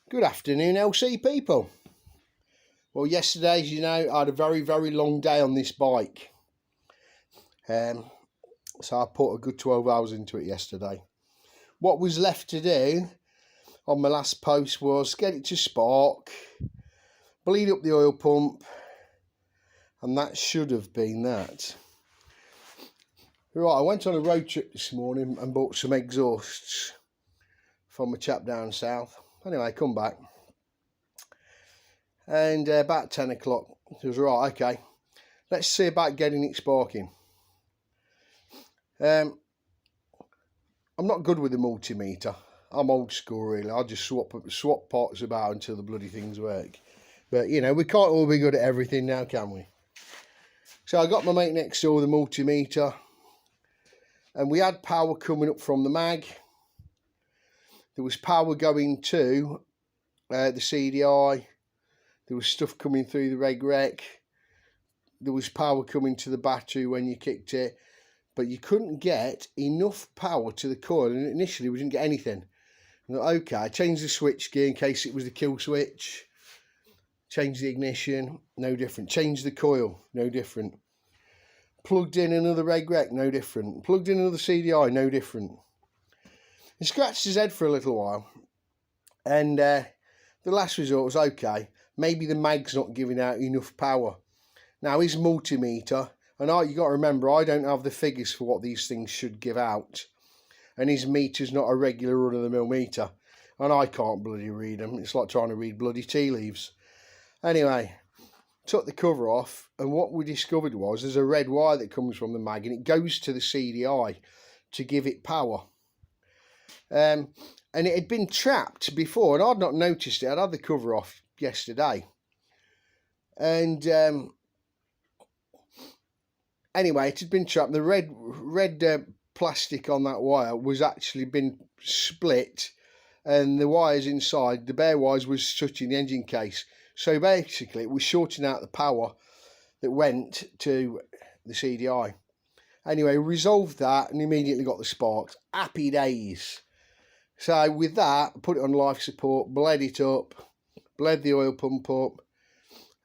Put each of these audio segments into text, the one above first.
Good afternoon, LC people. Well, yesterday, as you know, I had a very, very long day on this bike. So I put a good 12 hours into it yesterday. What was left to do on my last post was get it to spark, bleed up the oil pump, and that should have been that. Right, I went on a road trip this morning and bought some exhausts from a chap down south. Anyway, come back. And about 10 o'clock, it was right, okay, let's see about getting it sparking. I'm not good with the multimeter. I'm old school, really. I'll just swap parts about until the bloody things work. But, you know, we can't all be good at everything now, can we? So I got my mate next door with the multimeter. And we had power coming up from the mag. There was power going to the CDI. There was stuff coming through the reg rec. There was power coming to the battery when you kicked it. But you couldn't get enough power to the coil. And initially we didn't get anything. I thought, okay, I changed the switch gear in case it was the kill switch. Changed the ignition, no different. Changed the coil, no different. Plugged in another reg rec, no different. Plugged in another CDI, no different. He scratched his head for a little while. And the last result was, okay, maybe the mag's not giving out enough power. Now, his multimeter, and you got to remember, I don't have the figures for what these things should give out. And his meter's not a regular run-of-the-mill meter. And I can't bloody read them. It's like trying to read bloody tea leaves. Anyway, took the cover off, and what we discovered was there's a red wire that comes from the mag, and it goes to the CDI to give it power. And it had been trapped before, and I'd not noticed it. I'd had the cover off yesterday. And anyway, it had been trapped. The red plastic on that wire was actually been split, and the wires inside, the bare wires, was touching the engine case. So basically, it was shorting out the power that went to the CDI. Anyway, resolved that and immediately got the sparks. Happy days. So with that, I put it on life support, bled it up, bled the oil pump up,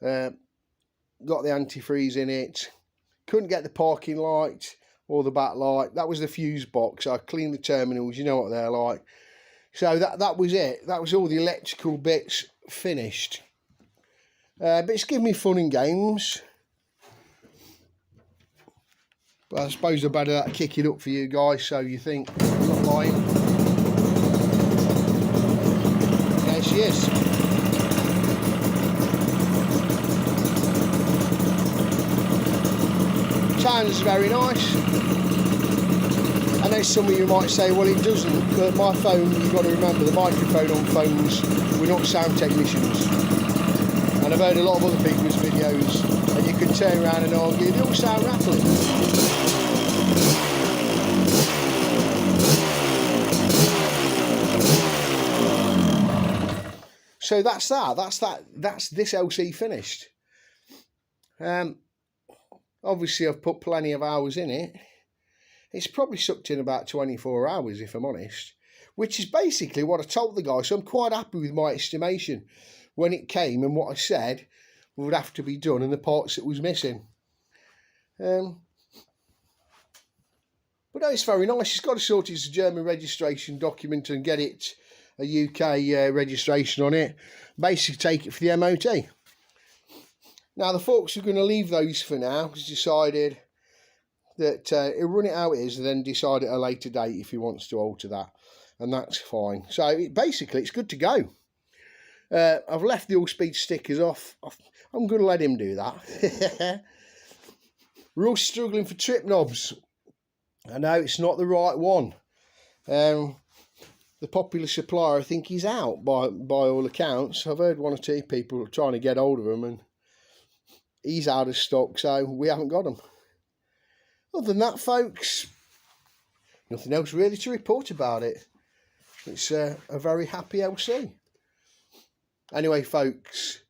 got the antifreeze in it. Couldn't get the parking light or the back light. That was the fuse box. I cleaned the terminals, you know what they're like. So that was it. That was all the electrical bits finished. But it's given me fun and games. But I suppose I better kick it up for you guys so you think I'm not lying. There she is. Sounds very nice. I know some of you might say, well, it doesn't, but my phone, you've got to remember, the microphone on phones, we're not sound technicians. And I've heard a lot of other people's videos, and you can turn around and argue, they all sound rattling. So that's this LC finished. Obviously I've put plenty of hours in it. It's probably sucked in about 24 hours, if I'm honest, which is basically what I told the guy. So I'm quite happy with my estimation when it came and what I said would have to be done and the parts that was missing. But no, it's very nice. It's got to sort its German registration document and get it a UK registration on it. Basically take it for the MOT. Now the folks are going to leave those for now because decided that he'll run it how it is and then decide at a later date if he wants to alter that. And that's fine. So basically it's good to go. I've left the all-speed stickers off. I'm going to let him do that. We're all struggling for trip knobs. I know it's not the right one. The popular supplier, I think he's out by all accounts. I've heard one or two people trying to get hold of him and he's out of stock, so we haven't got them. Other than that, folks, nothing else really to report about it. It's a very happy LC. Anyway, folks,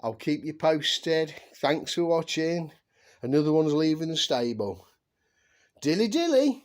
I'll keep you posted. Thanks for watching. Another one's leaving the stable. Dilly dilly.